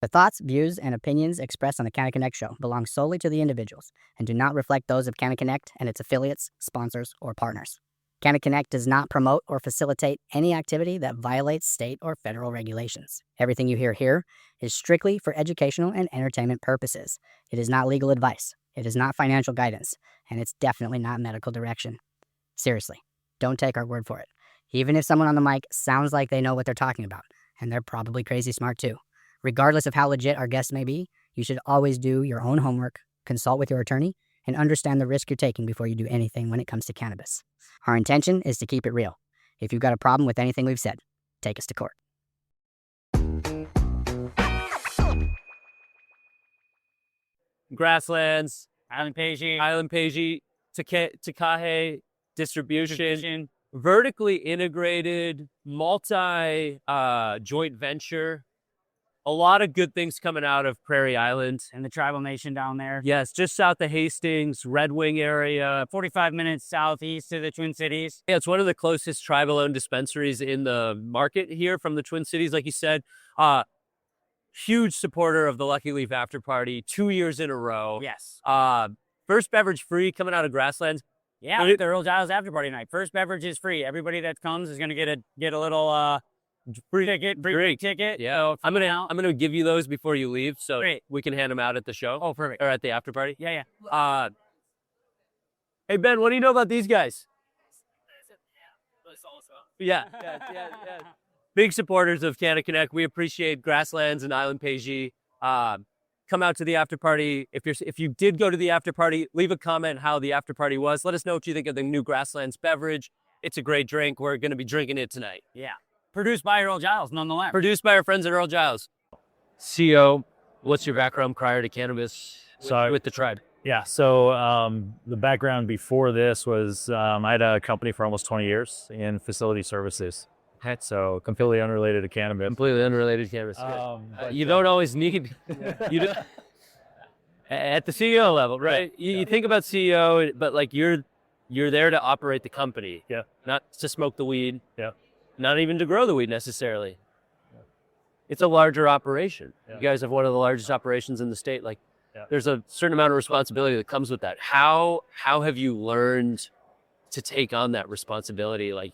The thoughts, views, and opinions expressed on the Canna Connect show belong solely to the individuals and do not reflect those of Canna Connect and its affiliates, sponsors, or partners. Canna Connect does not promote or facilitate any activity that violates state or federal regulations. Everything you hear here is strictly for educational and entertainment purposes. It is not legal advice, it is not financial guidance, and it's definitely not medical direction. Seriously, don't take our word for it. Even if someone on the mic sounds like they know what they're talking about, and they're probably crazy smart too. Regardless of how legit our guests may be, you should always do your own homework, consult with your attorney, and understand the risk you're taking before you do anything when it comes to cannabis. Our intention is to keep it real. If you've got a problem with anything we've said, take us to court. Grasslands, Island Pagey, Tokahe Distribution, vertically integrated, joint venture. A lot of good things coming out of Prairie Island. and the tribal nation down there. Yes, just south of Hastings, Red Wing area. 45 minutes southeast of the Twin Cities. Yeah, it's one of the closest tribal-owned dispensaries in the market here from the Twin Cities, like you said. Huge supporter of the Lucky Leaf After Party, 2 years in a row. Yes. First beverage free coming out of Grasslands. Yeah, the Earl Giles After Party night. First beverage is free. Everybody that comes is going to get a little free ticket. Yeah, so I'm gonna give you those before you leave, so Great. we can hand them out at the show. Oh, perfect. Or at the after party. Yeah. Hey Ben, what do you know about these guys? Yeah. Big supporters of Canna Connect. We appreciate Grasslands and Island Pagey. Come out to the after party. If you did go to the after party, leave a comment how the after party was. Let us know what you think of the new Grasslands beverage. It's a great drink. We're going to be drinking it tonight. Yeah. Produced by Earl Giles, nonetheless. Produced by our friends at Earl Giles. CEO, what's your background prior to cannabis with the tribe? Yeah, so the background before this was I had a company for almost 20 years in facility services. So completely unrelated to cannabis. Completely unrelated to cannabis. You don't always need, you don't, at the CEO level, right? You think about CEO, but like you're there to operate the company. Yeah. Not to smoke the weed. Yeah. Not even to grow the weed necessarily. It's a larger operation. Yeah. You guys have one of the largest operations in the state. Like, Yeah. there's a certain amount of responsibility that comes with that. How have you learned to take on that responsibility, like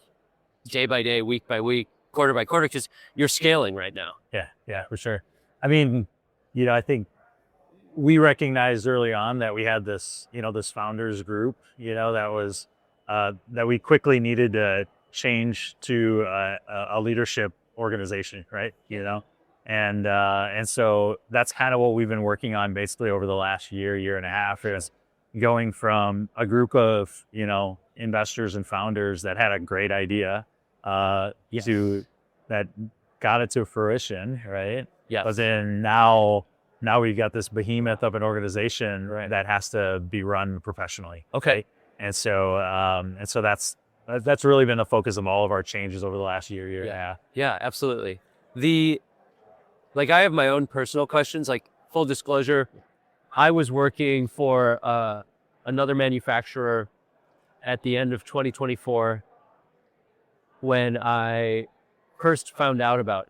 day by day, week by week, quarter by quarter? Because you're scaling right now. Yeah, for sure. I mean, I think we recognized early on that we had this, this founders group, that was, that we quickly needed to change to a leadership organization, right? And so that's kind of what we've been working on basically over the last year and a half, is going from a group of, investors and founders that had a great idea to that got it to fruition, right? Yeah. But then now we've got this behemoth of an organization that has to be run professionally. Okay. Right? And so that's really been the focus of all of our changes over the last year and a half. Yeah, absolutely. I have my own personal questions, like full disclosure. I was working for another manufacturer at the end of 2024 when I first found out about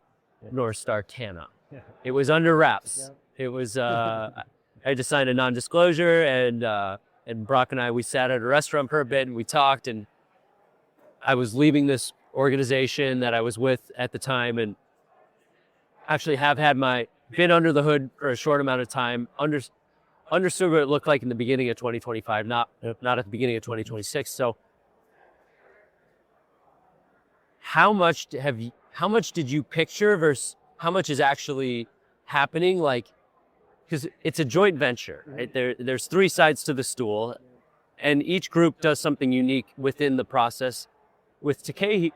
North Star Canna. Yeah. It was under wraps. Yeah. It was, I had to sign a non-disclosure, and Brock and I, we sat at a restaurant for a bit and we talked, and I was leaving this organization that I was with at the time, and actually have had been under the hood for a short amount of time, understood what it looked like in the beginning of 2025, not at the beginning of 2026. So how much did you picture versus how much is actually happening? Like, because it's a joint venture, right? There's three sides to the stool, and each group does something unique within the process. With Tokahe,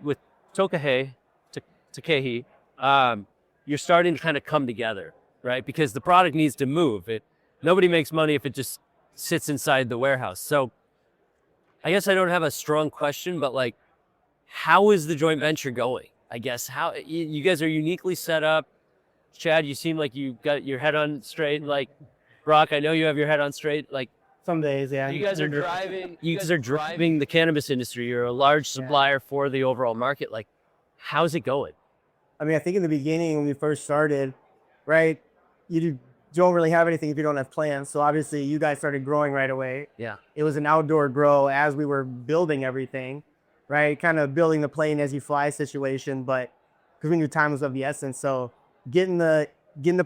you're starting to kind of come together, right? Because the product needs to move. Nobody makes money if it just sits inside the warehouse. So I guess I don't have a strong question, but like, how is the joint venture going? I guess how you guys are uniquely set up. Chad, you seem like you got your head on straight. Like, Brock, I know you have your head on straight. Like, Some days, yeah. you guys are driving the cannabis industry. You're a large supplier for the overall market. Like, how's it going? I mean, I think in the beginning when we first started, right, you don't really have anything if you don't have plants. So obviously you guys started growing right away. Yeah. It was an outdoor grow as we were building everything, right? Kind of building the plane as you fly situation, but because we knew time was of the essence. So getting the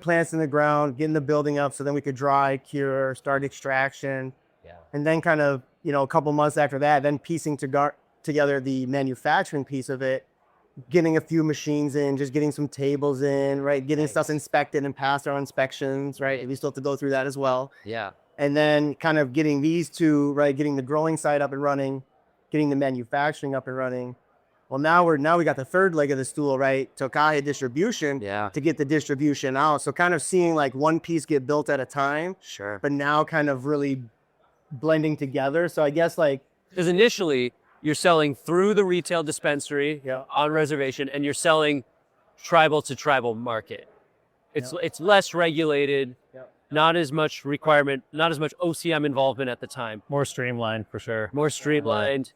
plants in the ground, getting the building up so then we could dry, cure, start extraction. Yeah. And then kind of, a couple months after that, then piecing together the manufacturing piece of it, getting a few machines in, just getting some tables in, right? Getting stuff inspected and passed our inspections, right? We still have to go through that as well. Yeah. And then kind of getting these two, right? Getting the growing side up and running, getting the manufacturing up and running. Well, now we got the third leg of the stool, right? Tokahe Distribution to get the distribution out. So kind of seeing like one piece get built at a time, Sure. but now kind of really blending together. So I guess like, because initially you're selling through the retail dispensary on reservation, and you're selling tribal to tribal market. It's less regulated, not as much requirement, not as much OCM involvement at the time. More streamlined for sure. More streamlined.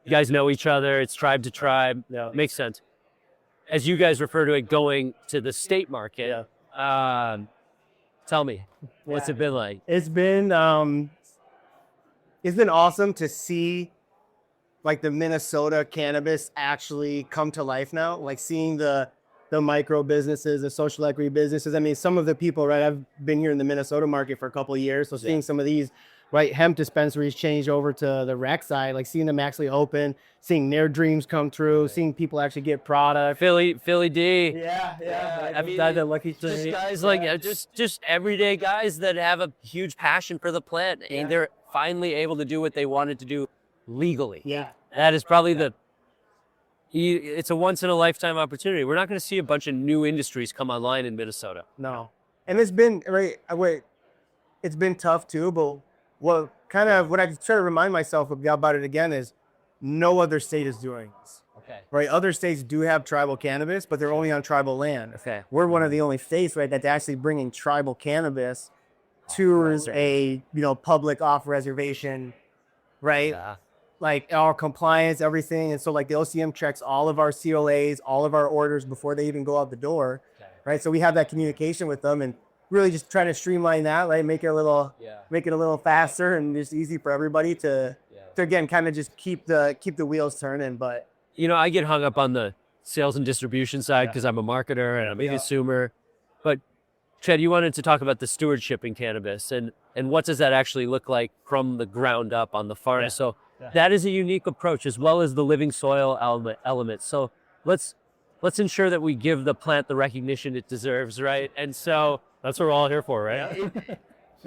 You guys know each other. It's tribe to tribe. Yeah. Makes sense. As you guys refer to it, going to the state market. Tell me, what's it been like? it's been awesome to see like the Minnesota cannabis actually come to life now, like seeing the micro businesses, the social equity businesses. I mean, some of the people, right? I've been here in the Minnesota market for a couple of years. So seeing some of these, right, hemp dispensaries change over to the rec side, like seeing them actually open, seeing their dreams come true, seeing people actually get product. Philly D. Yeah. I mean, the Lucky just Leaf. guys like just everyday guys that have a huge passion for the plant, and they're finally able to do what they wanted to do legally. Yeah. That is probably it's a once in a lifetime opportunity. We're not going to see a bunch of new industries come online in Minnesota. No. And it's been, right, it's been tough too, but what I try to remind myself about it again is no other state is doing this. Okay. Right? Other states do have tribal cannabis, but they're only on tribal land. Okay. We're one of the only states, right, that's actually bringing tribal cannabis to a, public off reservation, right? Yeah. Like our compliance, everything. And so like the OCM checks all of our COAs, all of our orders before they even go out the door. Okay. Right. So we have that communication with them and really just trying to streamline that, like make it a little faster and just easy for everybody to again kind of just keep the wheels turning. But I get hung up on the sales and distribution side because I'm a marketer and I'm a consumer. But Chad, you wanted to talk about the stewardship in cannabis and what does that actually look like from the ground up on the farm. So that is a unique approach, as well as the living soil element. So let's ensure that we give the plant the recognition it deserves, right? And so That's what we're all here for, right?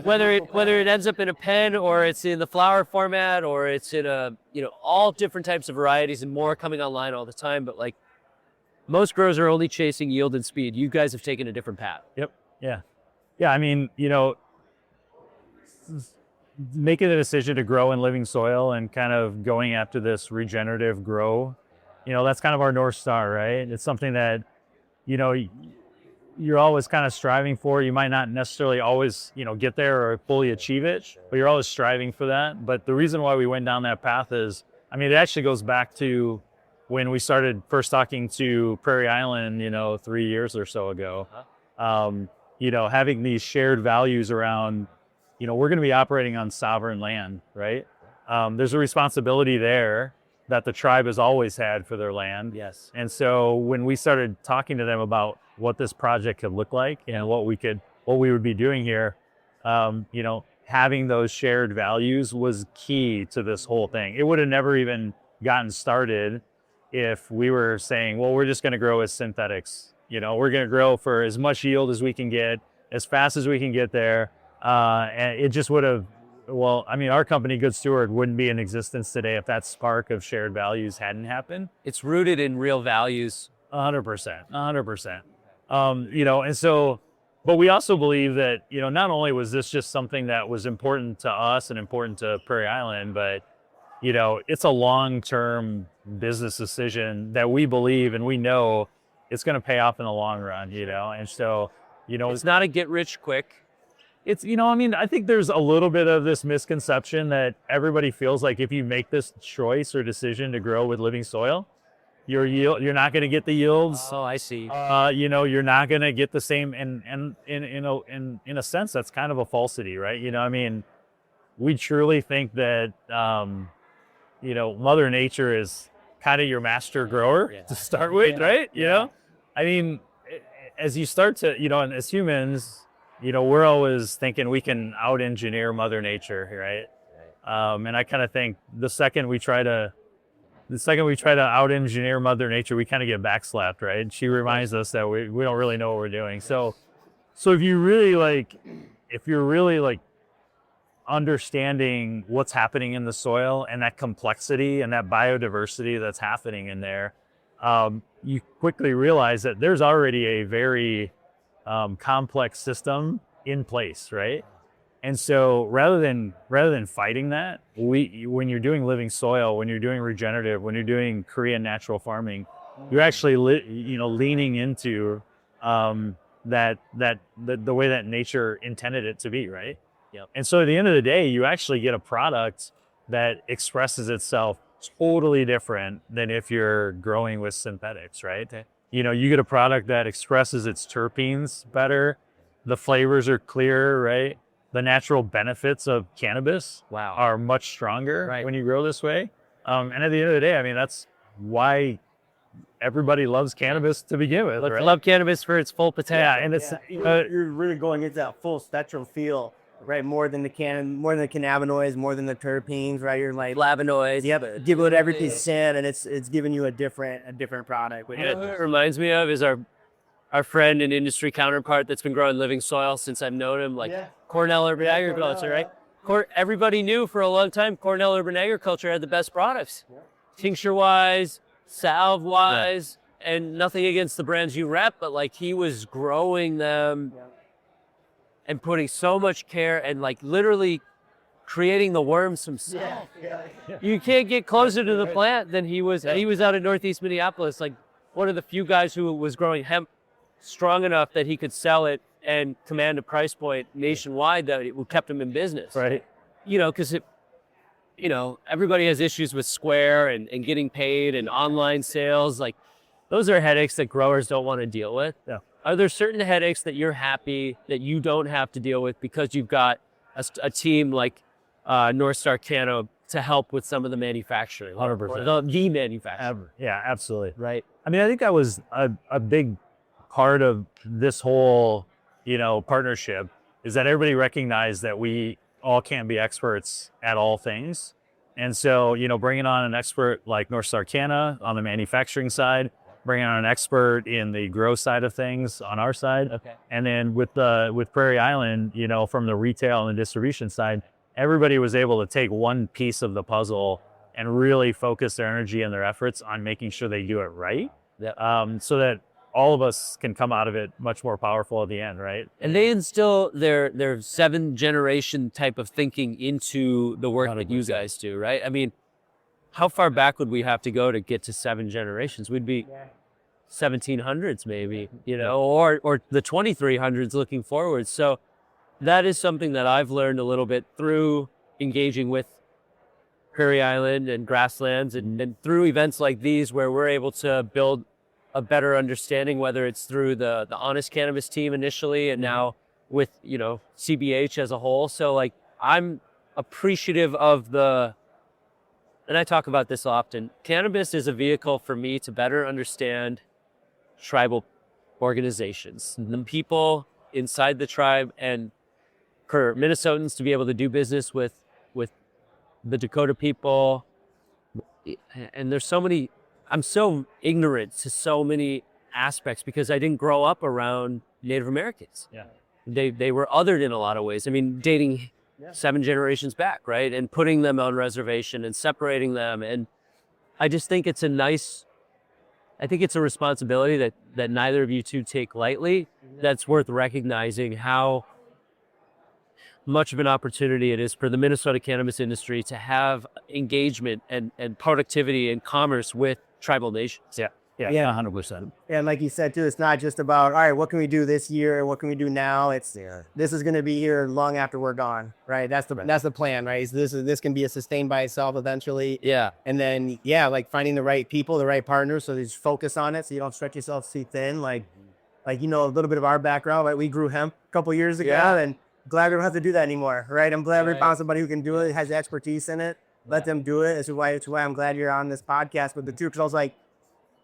whether it ends up in a pen or it's in the flower format or it's in all different types of varieties and more coming online all the time. But like most growers are only chasing yield and speed. You guys have taken a different path. Yep. Yeah. I mean, making the decision to grow in living soil and kind of going after this regenerative grow, that's kind of our North Star, right? It's something that, you're always kind of striving for. You might not necessarily always, get there or fully achieve it, but you're always striving for that. But the reason why we went down that path is, it actually goes back to when we started first talking to Prairie Island, 3 years or so ago. Having these shared values around, we're going to be operating on sovereign land, right? There's a responsibility there that the tribe has always had for their land. Yes. And so when we started talking to them about what this project could look like and what we would be doing here, having those shared values was key to this whole thing. It would have never even gotten started if we were saying, well, we're just going to grow as synthetics. We're going to grow for as much yield as we can get, as fast as we can get there. And it just would have, our company, Good Steward, wouldn't be in existence today if that spark of shared values hadn't happened. It's rooted in real values. 100%. And so, but we also believe that, not only was this just something that was important to us and important to Prairie Island, but, it's a long-term business decision that we believe and we know it's going to pay off in the long run, and so, it's not a get rich quick. It's, I think there's a little bit of this misconception that everybody feels like if you make this choice or decision to grow with living soil, You're not going to get the yields. Oh, I see. You're not going to get the same, and in a sense, that's kind of a falsity, right? I mean, we truly think that, Mother Nature is kind of your master grower to start with, right? I mean, as you start to, and as humans, we're always thinking we can out-engineer Mother Nature, right? And I kind of think the second we try to out-engineer Mother Nature, we kind of get backslapped, right? And she reminds us that we don't really know what we're doing. So if you're really like understanding what's happening in the soil and that complexity and that biodiversity that's happening in there, you quickly realize that there's already a very complex system in place, right? And so rather than fighting that, when you're doing living soil, when you're doing regenerative, when you're doing Korean natural farming, you're actually leaning into the way that nature intended it to be, right? Yep. And so at the end of the day, you actually get a product that expresses itself totally different than if you're growing with synthetics, right? Okay. You get a product that expresses its terpenes better. The flavors are clearer, right? The natural benefits of cannabis are much stronger when you grow this way. And at the end of the day, I mean, that's why everybody loves cannabis to begin with, right? Love cannabis for its full potential. Yeah, and it's You're really going into that full spectrum feel, right? More than the cannabinoids, more than the terpenes, right? You're like Flavonoids. Yep, give it everything sin, and it's giving you a different product. You know what it reminds me of is our friend and industry counterpart that's been growing living soil since I've known him, Cornell Urban Agriculture, right? Everybody knew for a long time Cornell Urban Agriculture had the best products, tincture-wise, salve-wise, and nothing against the brands you rep, but he was growing them and putting so much care and literally creating the worms himself. You can't get closer to the plant than he was. He was out in Northeast Minneapolis, one of the few guys who was growing hemp strong enough that he could sell it and command a price point nationwide that it kept him in business. right. Because everybody has issues with Square and getting paid and online sales. Those are headaches that growers don't want to deal with. Yeah. Are there certain headaches that you're happy that you don't have to deal with because you've got a team like North Star Cano to help with some of the manufacturing? 100%. The manufacturing. Yeah, absolutely. Right. I mean, I think that was a big part of this whole, partnership, is that everybody recognized that we all can't be experts at all things. And so, bringing on an expert like North Star Canna on the manufacturing side, bringing on an expert in the grow side of things on our side. Okay. And then with Prairie Island, from the retail and the distribution side, everybody was able to take one piece of the puzzle and really focus their energy and their efforts on making sure they do it right. Yep. So that all of us can come out of it much more powerful at the end, right? And they instill their 7 generation type of thinking into the work that you guys do, right? I mean, how far back would we have to go to get to 7 generations? We'd be 1700s maybe, or the 2300s looking forward. So that is something that I've learned a little bit through engaging with Prairie Island and Grasslands and through events like these where we're able to build a better understanding, whether it's through the Honest Cannabis team initially and now with, CBH as a whole. So I'm appreciative of and I talk about this often, cannabis is a vehicle for me to better understand tribal organizations, the people inside the tribe, and for Minnesotans to be able to do business with the Dakota people. And there's so many, I'm so ignorant to so many aspects because I didn't grow up around Native Americans. Yeah. They were othered in a lot of ways. I mean, dating 7 generations back, right? And putting them on reservation and separating them. And I just think it's a responsibility that neither of you two take lightly. That's worth recognizing how much of an opportunity it is for the Minnesota cannabis industry to have engagement and productivity and commerce with tribal nations. Yeah. Yeah, Yeah. 100%. And like you said too, it's not just about, all right, what can we do this year? What can we do now? It's this is going to be here long after we're gone, right? That's the plan, right? So this can be a sustained by itself eventually. Yeah. And then like finding the right people, the right partners, so just focus on it, so you don't stretch yourself too thin. Like a little bit of our background, right? We grew hemp a couple years ago, and glad we don't have to do that anymore, right? I'm glad we found somebody who can do it, has expertise in it. Let them do it. It's why I'm glad you're on this podcast with the two, because I was like,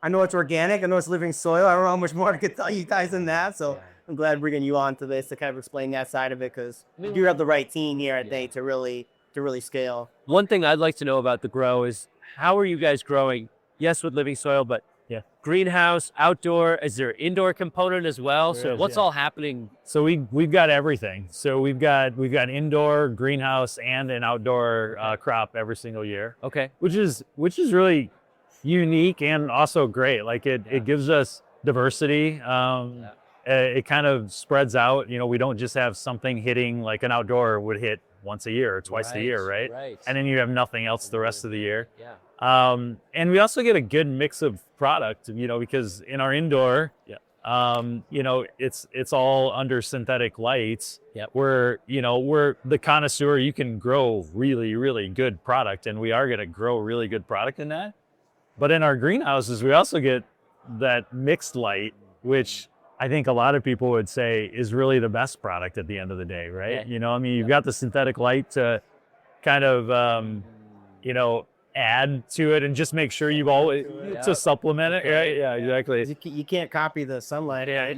I know it's organic. I know it's living soil. I don't know how much more I could tell you guys than that. So I'm glad bringing you on to this to kind of explain that side of it, because you have the right team here, I think, to really scale. One thing I'd like to know about the grow is, how are you guys growing? Yes, with living soil, but greenhouse, outdoor. Is there an indoor component as well? What's all happening? So we've got everything. So we've got indoor, greenhouse, and an outdoor crop every single year. Okay. Which is really unique and also great. Like it gives us diversity. It kind of spreads out. We don't just have something hitting, like an outdoor would hit once a year or twice a year, right? And then you have nothing else the rest of the year. And we also get a good mix of product, because in our indoor, it's all under synthetic lights. We're the connoisseur. You can grow really, really good product, and we are going to grow really good product in that. But in our greenhouses, we also get that mixed light, which I think a lot of people would say is really the best product at the end of the day, right? You've got the synthetic light to kind of, add to it and just make sure you've always to supplement it, right? Yeah, exactly. You can't copy the sunlight. Yeah,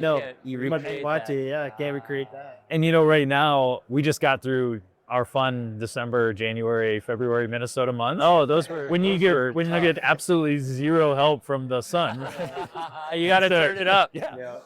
you might want to. Can't recreate that. And right now we just got through our fun December, January, February, Minnesota months. Oh, those were when you get absolutely zero help from the sun. You got to turn it up.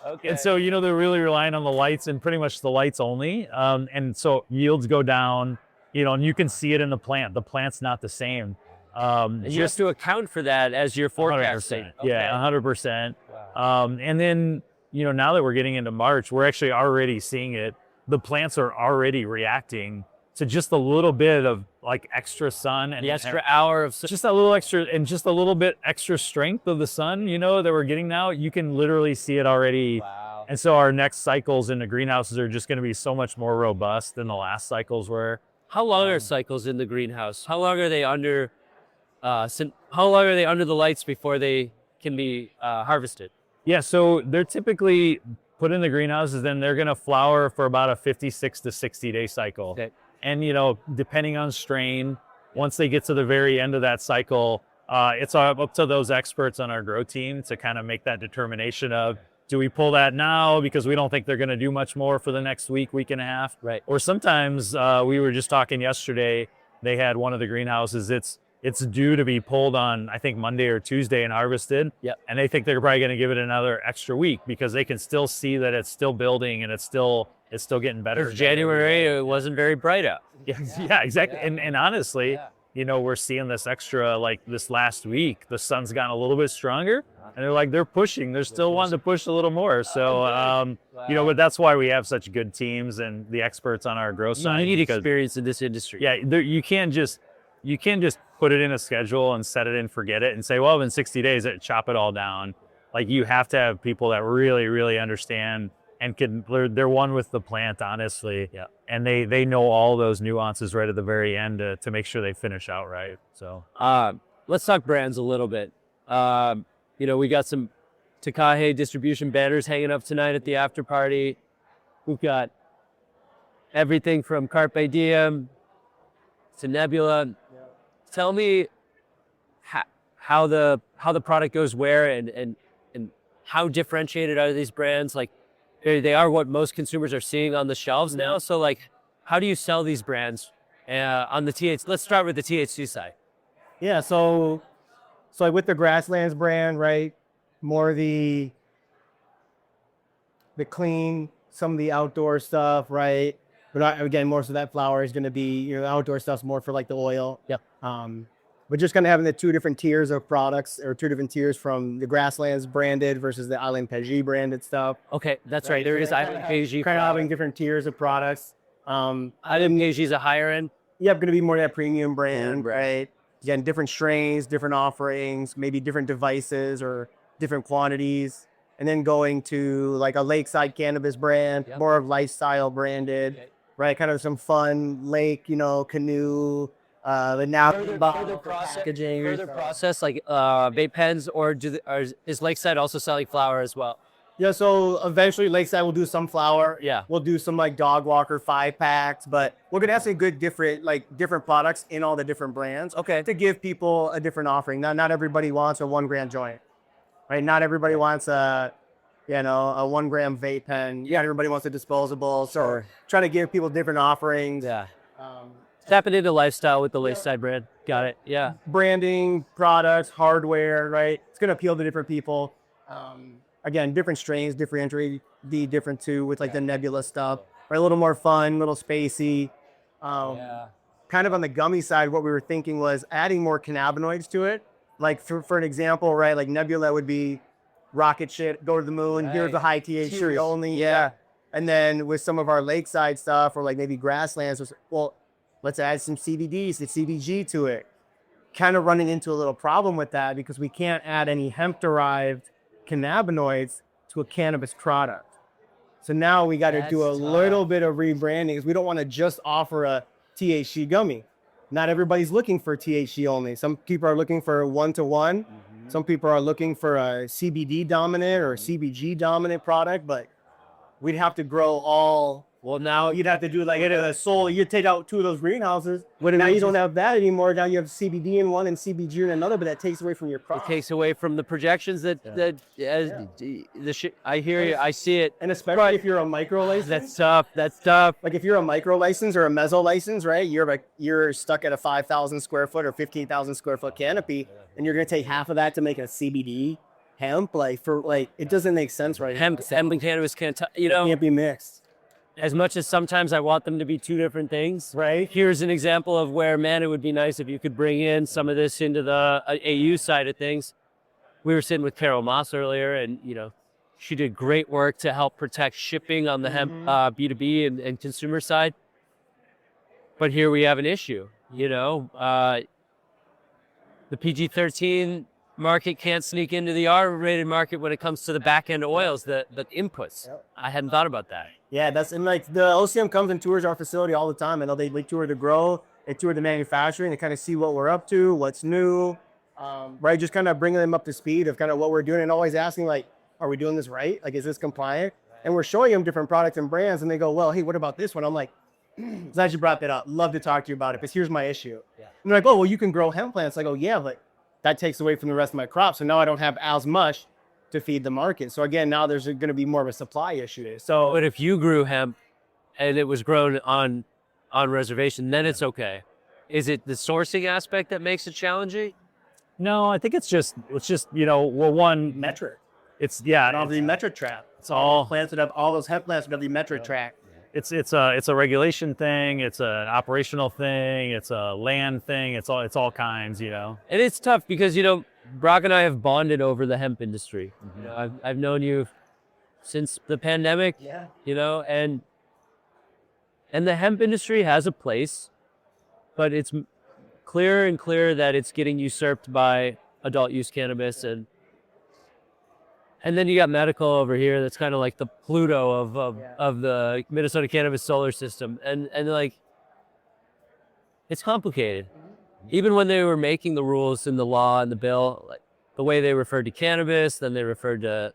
Okay. And so they're really relying on the lights, and pretty much the lights only. And so yields go down. And you can see it in the plant. The plant's not the same. You have to account for that as you're forecasting. 100%. Yeah, 100%. And then now that we're getting into March, we're actually already seeing it. The plants are already reacting to just a little bit of like extra sun and the extra hour of sun. Just a little extra, and just a little bit extra strength of the sun, that we're getting now. You can literally see it already. Wow. And so our next cycles in the greenhouses are just going to be so much more robust than the last cycles were. How long are cycles in the greenhouse? How long are they under? How long are they under the lights before they can be harvested? Yeah, so they're typically put in the greenhouses, then they're going to flower for about a 56 to 60 day cycle. Okay. And, depending on strain, once they get to the very end of that cycle, it's up to those experts on our grow team to kind of make that determination of, do we pull that now because we don't think they're going to do much more for the next week and a half? Right. Or sometimes we were just talking yesterday, they had one of the greenhouses, it's due to be pulled on, I think, Monday or Tuesday and harvested. Yep. And they think they're probably going to give it another extra week because they can still see that it's still building and it's still getting better. January, it wasn't very bright out. Yeah, exactly. Yeah. And honestly, we're seeing this extra, like this last week, the sun's gotten a little bit stronger, and they're pushing. They're still wanting to push a little more. So, but that's why we have such good teams and the experts on our growth side. You need experience in this industry. Yeah, you can't just put it in a schedule and set it and forget it and say, well, in 60 days, chop it all down. Like, you have to have people that really, really understand and they're one with the plant, honestly. Yeah. And they know all those nuances right at the very end to make sure they finish out right. So let's talk brands a little bit. We got some Tokahe Distribution banners hanging up tonight at the after party. We've got everything from Carpe Diem to Nebula. Yeah. Tell me how the product goes where and how differentiated are these brands? Like, they are what most consumers are seeing on the shelves now. So, like, how do you sell these brands on the THC? Let's start with the THC side. Yeah, so like with the Grasslands brand, right? More the clean, some of the outdoor stuff, right? But again, most of that flower is going to be, the outdoor stuff's more for like the oil. Yep. But just kind of having the two different tiers of products, or two different tiers from the Grasslands branded versus the Island Pejy branded stuff. Okay, that's right. There is Island Pejy. Kind of having different tiers of products. Island Pejy is a higher end. Yep, going to be more that premium brand, right? Again, different strains, different offerings, maybe different devices or different quantities, and then going to like a lakeside cannabis brand, more of lifestyle branded, right? Kind of some fun lake, canoe, the napkin bottle for packaging. Further process like vape pens, or is Lakeside also selling flower as well? Yeah, so eventually Lakeside will do some flower. Yeah. We'll do some like dog walker 5-packs, but we're gonna have some good different products in all the different brands. Okay. To give people a different offering. Not everybody wants a 1 gram joint, right? Not everybody wants a 1 gram vape pen. Yeah, everybody wants a disposable. So trying to give people different offerings. Yeah. Tapping into lifestyle with the Lakeside brand. Got it. Yeah. Branding, products, hardware, right? It's gonna appeal to different people. Again, different strains, differentiate, be different too with like the nebula stuff, right? A little more fun, a little spacey. Kind of on the gummy side, what we were thinking was adding more cannabinoids to it. Like for an example, right? Like nebula would be rocket shit, go to the moon. Right. Here's the high THC only. Yeah. And then with some of our lakeside stuff or like maybe grasslands, well, let's add some CBD, some CBG to it. Kind of running into a little problem with that because we can't add any hemp-derived cannabinoids to a cannabis product. So now we got to do a little bit of rebranding because we don't want to just offer a THC gummy. Not everybody's looking for THC only. Some people are looking for 1-to-1. Some people are looking for a CBD dominant or a CBG dominant product, but we'd have to grow all. Well, now you'd have to do like a soul. You take out 2 of those greenhouses. Now you don't have that anymore. Now you have CBD in one and CBG in another, but that takes away from your crop. It takes away from the projections the shit. I hear you. I see it. And especially if you're a micro license. That's tough. Like if you're a micro license or a meso license, right? You're stuck at a 5,000 square foot or 15,000 square foot canopy, and you're gonna take half of that to make a CBD hemp. It doesn't make sense, right? Hemp and cannabis can't be mixed. As much as sometimes I want them to be 2 different things, right? Here's an example of where, man, it would be nice if you could bring in some of this into the AU side of things. We were sitting with Carol Moss earlier, and she did great work to help protect shipping on the hemp B2B and consumer side. But here we have an issue. The PG-13 market can't sneak into the R-rated market when it comes to the back-end oils, the inputs. Yep. I hadn't thought about that. Yeah, and like the OCM comes and tours our facility all the time. I know they tour the grow, they tour the manufacturing, they kind of see what we're up to, what's new, right? Just kind of bringing them up to speed of kind of what we're doing and always asking like, are we doing this right? Like, is this compliant? Right. And we're showing them different products and brands and they go, well, hey, what about this one? I'm like, glad you brought that up. Love to talk to you about it because here's my issue. Yeah. And they're like, oh, well, you can grow hemp plants. I go, yeah, but that takes away from the rest of my crop. So now I don't have as much to feed the market. So again, now there's going to be more of a supply issue. So, but if you grew hemp and it was grown on reservation, then it's okay. Is it the sourcing aspect that makes it challenging? No, I think it's just one metric. It's the metric trap. It's all plants that have all those hemp plants that have the metric track. It's a regulation thing. It's an operational thing. It's a land thing. It's all kinds, And it's tough because Brock and I have bonded over the hemp industry. I've known you since the pandemic. Yeah. And the hemp industry has a place, but it's clearer and clearer that it's getting usurped by adult use cannabis and then you got medical over here. That's kind of like the Pluto of the Minnesota cannabis solar system. And like, it's complicated. Even when they were making the rules in the law and the bill, like the way they referred to cannabis, then they referred to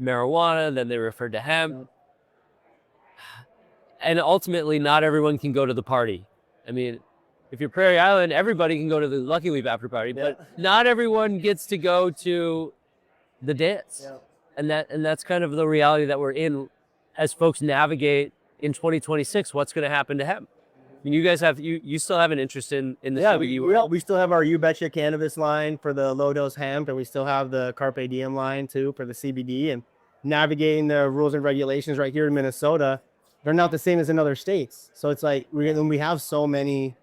marijuana, then they referred to hemp. And ultimately, not everyone can go to the party. I mean, if you're Prairie Island, everybody can go to the Lucky Leaf after party, but not everyone gets to go to the dance. Yeah. And that's kind of the reality that we're in as folks navigate in 2026. What's going to happen to hemp? I mean, you guys have you still have an interest in this? Yeah, we still have our You Betcha cannabis line for the low dose hemp, and we still have the Carpe Diem line too for the CBD. And navigating the rules and regulations right here in Minnesota, they're not the same as in other states. So it's like we have so many,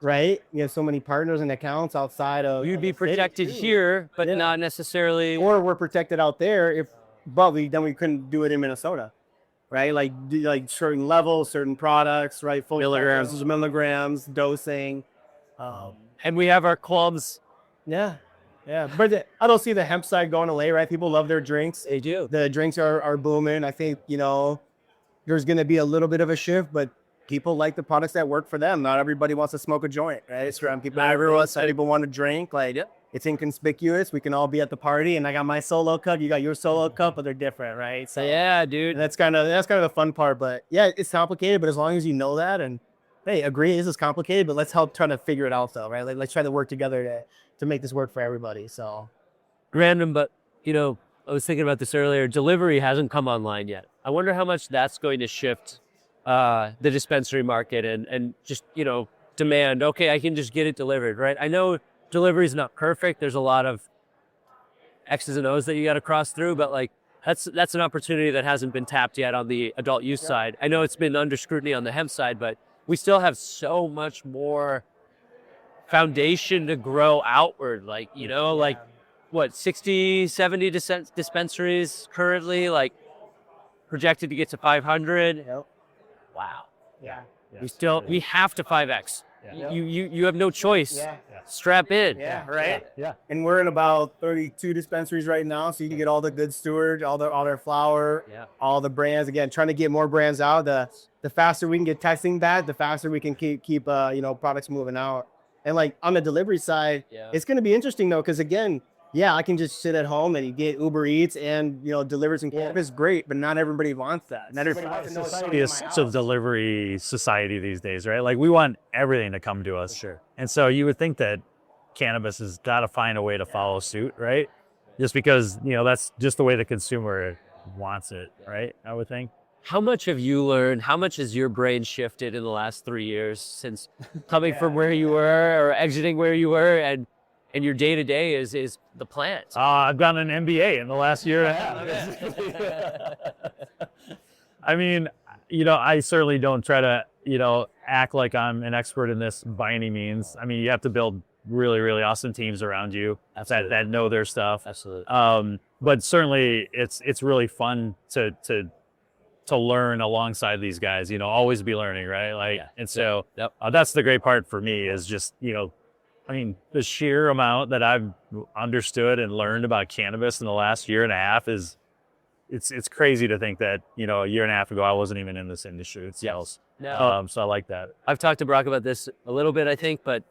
right? We have so many partners and accounts outside of. You'd be protected here, but not necessarily. Or we're protected out there but then we couldn't do it in Minnesota. Right, like certain levels, certain products, right? Full milligrams, dosing, and we have our qualms. Yeah, Yeah, but I don't see the hemp side going away, right? People love their drinks. They do. The drinks are booming. I think, there's going to be a little bit of a shift, but people like the products that work for them. Not everybody wants to smoke a joint, right? It's around people. Some people want to drink. Like, it's inconspicuous. We can all be at the party, and I got my solo cup. You got your solo cup, but they're different, right? So Yeah, dude. and that's kind of the fun part. But yeah, it's complicated. But as long as you know that, and hey, agree, this is complicated, but let's help try to figure it out, though, right? Like, let's try to work together to make this work for everybody. So Random, but I was thinking about this earlier. Delivery hasn't come online yet. I wonder how much that's going to shift the dispensary market and just demand. Okay, I can just get it delivered, right? I know delivery is not perfect. There's a lot of X's and O's that you got to cross through, but like that's an opportunity that hasn't been tapped yet on the adult use side. I know it's been under scrutiny on the hemp side, but we still have so much more foundation to grow outward. Like, like what, 60, 70 dispensaries currently, like projected to get to 500. Yep. Wow. yeah, We have to 5X. Yeah. You have no choice. yeah. Strap in. Yeah, right. Yeah. And we're in about 32 dispensaries right now, so you can get all the good stewards, all their flower, Yeah. all the brands. Again, trying to get more brands out. The faster we can get testing that, the faster we can keep products moving out. And like on the delivery side, Yeah. it's going to be interesting though, because again, yeah, I can just sit at home and you get Uber Eats and deliver some cannabis. Great, but not everybody wants that. Not everybody wants to know it's Society coming to is my such a house. delivery society these days, right? Like we want everything to come to us. Sure. And so you would think that cannabis has got to find a way to follow suit, right? Just because, that's just the way the consumer wants it, right? I would think. How much have you learned? How much has your brain shifted in the last 3 years since coming from where you were or exiting where you were, and your day to day is the plant? I've gotten an MBA in the last year and a half. I mean, I certainly don't try to, act like I'm an expert in this by any means. I mean, you have to build really, really awesome teams around you that know their stuff. Absolutely. But certainly it's really fun to learn alongside these guys, always be learning, right? Like, and so that's the great part for me is just, the sheer amount that I've understood and learned about cannabis in the last year and a half is, it's crazy to think that, a year and a half ago, I wasn't even in this industry itself. No. So I like that. I've talked to Brock about this a little bit, I think, but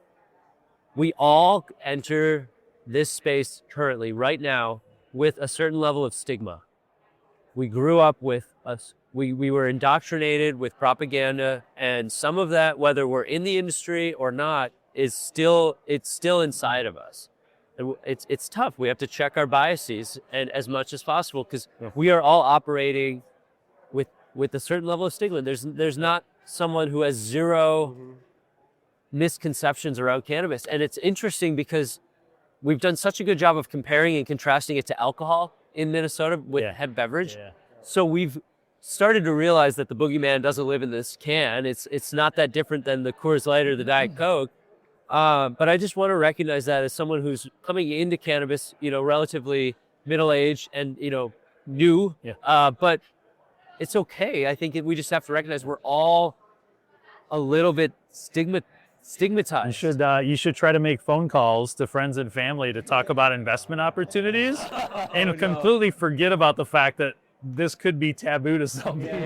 we all enter this space currently, right now, with a certain level of stigma. We grew up with us. We were indoctrinated with propaganda, and some of that, whether we're in the industry or not, it's still inside of us. And it's tough. We have to check our biases and as much as possible, because we are all operating with a certain level of stigma. There's not someone who has zero misconceptions around cannabis. And it's interesting because we've done such a good job of comparing and contrasting it to alcohol in Minnesota with hemp beverage. Yeah. So we've started to realize that the boogeyman doesn't live in this can. It's not that different than the Coors Light or the Diet Coke. But I just want to recognize that as someone who's coming into cannabis, relatively middle-aged and, new. Yeah. But it's okay. I think we just have to recognize we're all a little bit stigmatized. You should try to make phone calls to friends and family to talk about investment opportunities and completely forget about the fact that this could be taboo to some people.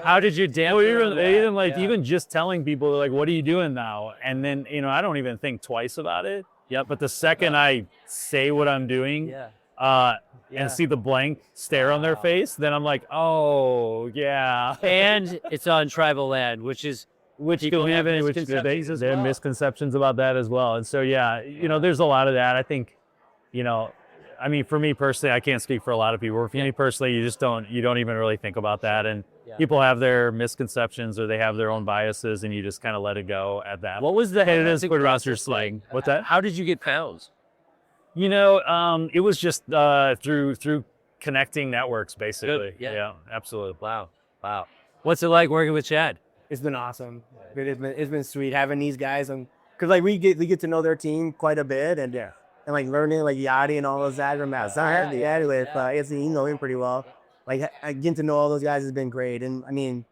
How did you damn Even just telling people like, what are you doing now? And then, I don't even think twice about it. Yep. But the second I say what I'm doing, and see the blank stare on their face, then I'm like, oh yeah. And it's on tribal land, which people have misconceptions There are misconceptions about that as well. And so, there's a lot of that. I think, for me personally, I can't speak for a lot of people. For me personally, you don't even really think about that. And people have their misconceptions or they have their own biases, and you just kind of let it go at that. What was the Squid roster slang? What's that? How did you get pounds? It was just through connecting networks, basically. Good. Yeah. Yeah, absolutely. Wow. What's it like working with Chad? It's been awesome. It's been sweet having these guys, and because like we get to know their team quite a bit, and like learning like Yachty and all those guys from outside. With Anthony, you know him pretty well. Like getting to know all those guys has been great, and you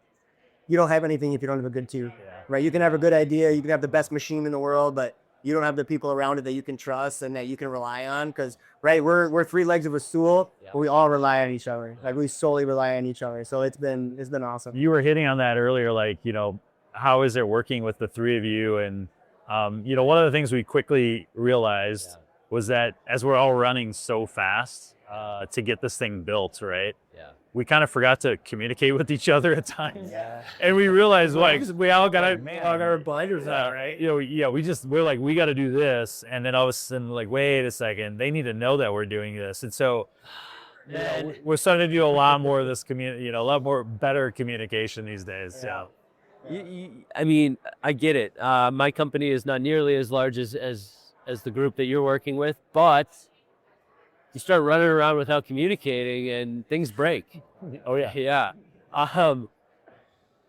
don't have anything if you don't have a good team, right? You can have a good idea, you can have the best machine in the world, but you don't have the people around it that you can trust and that you can rely on. Because right, we're three legs of a stool, but we all rely on each other. Like we solely rely on each other. So it's been awesome. You were hitting on that earlier, like, how is it working with the three of you? And, one of the things we quickly realized was that as we're all running so fast to get this thing built, right? Yeah. We kind of forgot to communicate with each other at times. Yeah. And we realized, like, we all got our blinders out, right? We're like, we got to do this. And then all of a sudden, like, wait a second, they need to know that we're doing this. And so, we're starting to do a lot more of this a lot more better communication these days. Yeah. I mean, I get it. My company is not nearly as large as the group that you're working with, but you start running around without communicating and things break. Oh yeah. Yeah.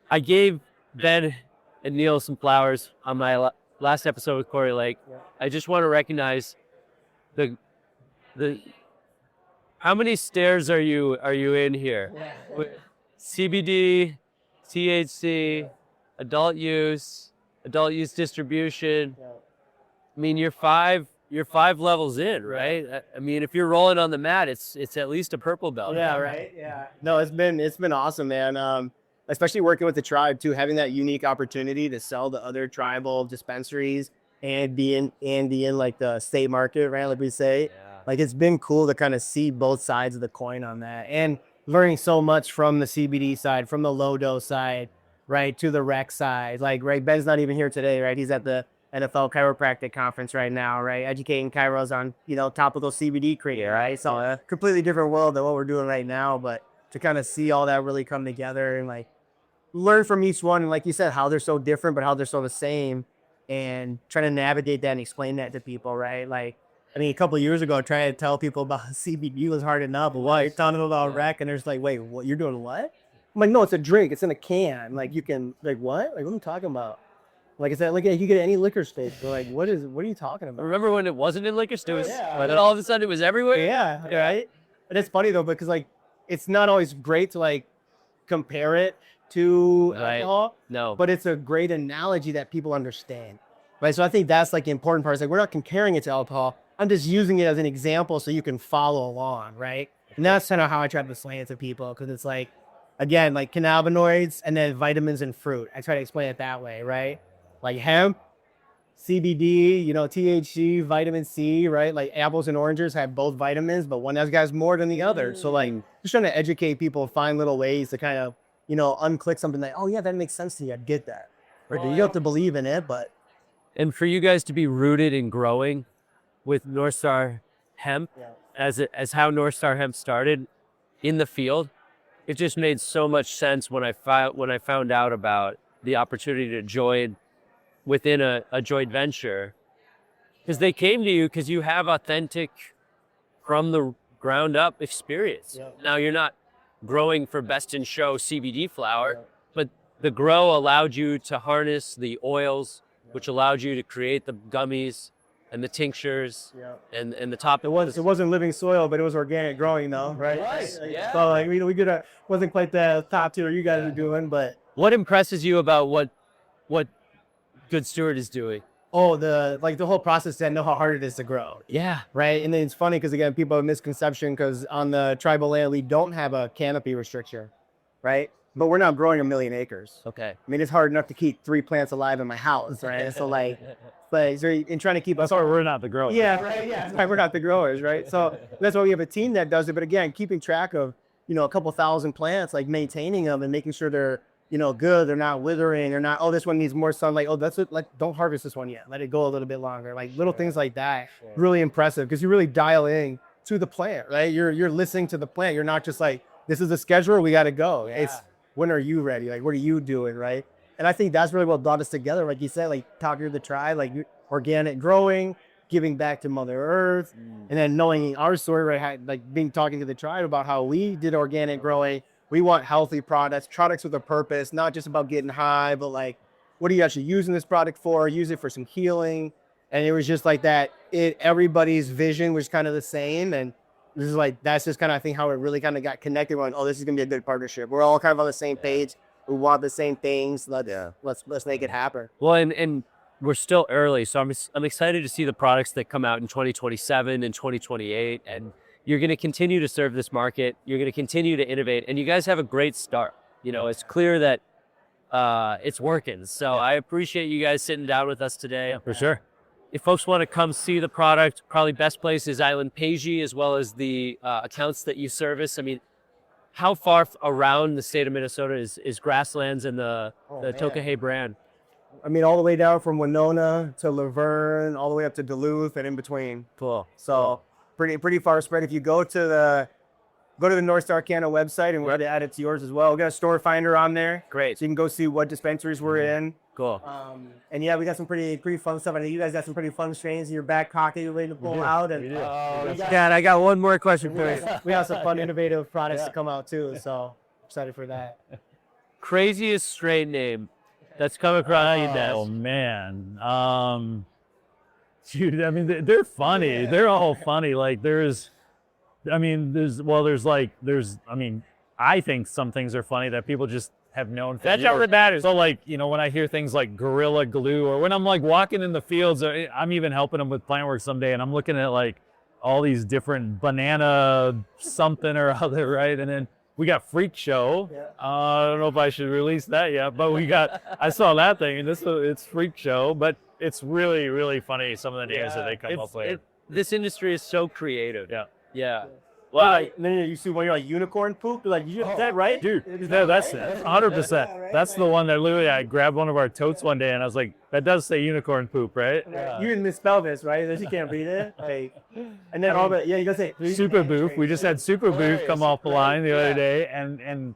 I gave Ben and Neil some flowers on my last episode with Corey Lake. Yeah. I just want to recognize the how many stairs are you in here? Yeah. CBD, THC, adult use distribution. Yeah. I mean, you're five levels in, right? I mean, if you're rolling on the mat, it's at least a purple belt. Yeah, right. Yeah. No, it's been awesome, man. Especially working with the tribe too, having that unique opportunity to sell to other tribal dispensaries and be in like the state market, right? Like we say, like it's been cool to kind of see both sides of the coin on that, and learning so much from the CBD side, from the low dose side, right, to the rec side. Like, right, Ben's not even here today, right? He's at the NFL chiropractic conference right now, right? Educating chiros on, topical CBD creator, right? So a completely different world than what we're doing right now, but to kind of see all that really come together and like learn from each one. And like you said, how they're so different, but how they're so the same, and trying to navigate that and explain that to people, right? Like, I mean, a couple of years ago, trying to tell people about CBD was hard enough, but why you're talking about rec, and there's like, wait, what, you're doing what? I'm like, no, it's a drink. It's in a can. Like, you can, like, what? Like, what are you talking about? Like I said, like, you get any liquor store. They're like, what are you talking about? Remember when it wasn't in liquor stores? Yeah. But then all of a sudden it was everywhere? Yeah, right? And it's funny, though, because, like, it's not always great to, like, compare it to alcohol. No. But it's a great analogy that people understand, right? So I think that's, like, the important part. It's like, we're not comparing it to alcohol. I'm just using it as an example so you can follow along, right? And that's kind of how I try to explain it to people, because it's like, again, like cannabinoids and then vitamins and fruit. I try to explain it that way, right? Like hemp, CBD, THC, vitamin C, right? Like apples and oranges have both vitamins, but one has more than the other. So like just trying to educate people, find little ways to kind of, unclick something like, oh yeah, that makes sense to you. I get that. Right? You don't have to believe in it, but. And for you guys to be rooted in growing with North Star Hemp, as how North Star Hemp started in the field, it just made so much sense when I found out about the opportunity to join within a joint venture, because they came to you because you have authentic, from the ground up experience. Yep. Now you're not growing for best in show CBD flower, but the grow allowed you to harness the oils, which allowed you to create the gummies and the tinctures and the top. It wasn't living soil, but it was organic growing though, right? Yeah. So like we wasn't quite the top tier you guys are doing, but. What impresses you about what Good Steward is doing? Oh, the whole process, to know how hard it is to grow. Yeah. Right. And then it's funny because, again, people have a misconception because on the tribal land, we don't have a canopy restriction, right? But we're not growing 1 million acres. Okay. I mean, it's hard enough to keep 3 plants alive in my house, right? So in trying to keep that's why we're not the growers. Yeah, right. Yeah, that's why we're not the growers, right? So that's why we have a team that does it. But again, keeping track of, a couple thousand plants, like maintaining them and making sure they're, good. They're not withering. They're not, oh, this one needs more sunlight. Oh, that's it. Like, don't harvest this one yet. Let it go a little bit longer. Like little things like that. Sure. Really impressive because you really dial in to the plant, right? You're listening to the plant. You're not just like, this is the schedule. We got to go. Yeah. It's when are you ready? Like, what are you doing, right? And I think that's really what brought us together. Like you said, like talking to the tribe, like organic growing, giving back to Mother Earth, and then knowing our story, right? Like talking to the tribe about how we did organic growing. We want healthy products with a purpose, not just about getting high, but like, what are you actually using this product for? Use it for some healing. And it was just like that. Everybody's vision was kind of the same. And this is like, that's just kind of, I think, how it really kind of got connected. Going, oh, this is going to be a good partnership. We're all kind of on the same page. We want the same things. Let's make it happen. Well, and we're still early, so I'm excited to see the products that come out in 2027 and 2028, and you're going to continue to serve this market. You're going to continue to innovate, and you guys have a great start. You know, it's clear that it's working. So I appreciate you guys sitting down with us today. For sure. If folks want to come see the product, probably best place is Island Peji, as well as the accounts that you service. I mean, how far around the state of Minnesota is Grasslands and the Tokahe brand? I mean, all the way down from Winona to Laverne, all the way up to Duluth and in between. Cool. So pretty far spread. If you go to the North Star Canna website, and we're going to add it to yours as well. We got a store finder on there. Great. So you can go see what dispensaries we're in. Cool. And yeah, we got some pretty fun stuff. I think you guys got some pretty fun strains in your back pocket you're ready to pull out. And Dad, I got one more question for you. we have some fun, innovative products to come out too. So excited for that. Craziest strain name that's come across your desk. Oh man, dude. I mean, they're funny. They're all funny. Like I think some things are funny that people just have known. That's all that matters. So like, you know, when I hear things like Gorilla Glue, or when I'm like walking in the fields, or I'm even helping them with plant work someday, and I'm looking at like all these different banana something or other, right? And then we got Freak Show. I don't know if I should release that yet, but I saw that thing, and it's Freak Show, but it's really, really funny, some of the names that they come up with. This industry is so creative. Yeah. Well, and then you see when you're like unicorn poop, you're like, is that right? Dude, that's 100%. That's the one that literally I grabbed one of our totes one day and I was like, that does say unicorn poop, right? You didn't misspell this, right? That you can't read it. Like, and then you gotta say Super Boof. We just had Super Boof come off the line the other day, and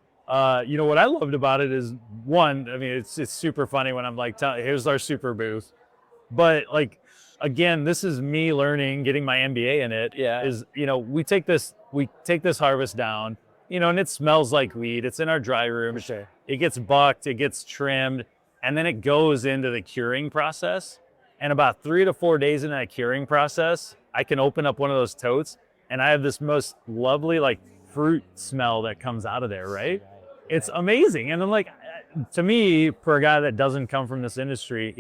you know what I loved about it is, one, I mean, it's super funny when I'm like, here's our Super Boof, but like, again, this is me learning, getting my MBA in it. Is, you know, we take this harvest down, you know, and it smells like weed. It's in our dry room. Sure. It gets bucked, it gets trimmed, and then it goes into the curing process. And about 3 to 4 days in that curing process, I can open up one of those totes and I have this most lovely like fruit smell that comes out of there, right? It's amazing. And then like, to me, for a guy that doesn't come from this industry,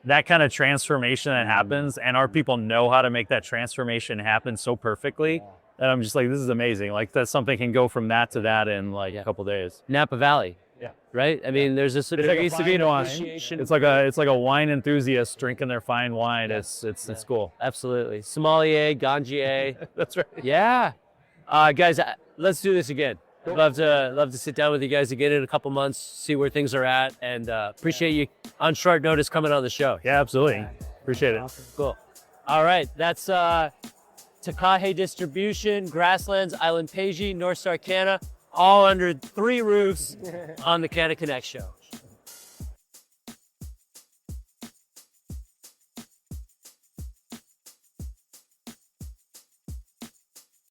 that kind of transformation that happens, and our people know how to make that transformation happen so perfectly, that I'm just like, this is amazing. Like, that something can go from that to that in like a couple days. Napa Valley. Right? I mean, there's this appreciation. It's like a wine enthusiast drinking their fine wine. It's cool. Absolutely. Sommelier, Gangier. That's right. Yeah. Guys, let's do this again. I'd love to sit down with you guys again in a couple months, see where things are at, and appreciate you on short notice coming on the show. Yeah, absolutely. Appreciate it. Awesome. Cool. All right, that's Tokahe Distribution, Grasslands, Island Peji, North Star Canna, all under 3 roofs on the Canna Connect show.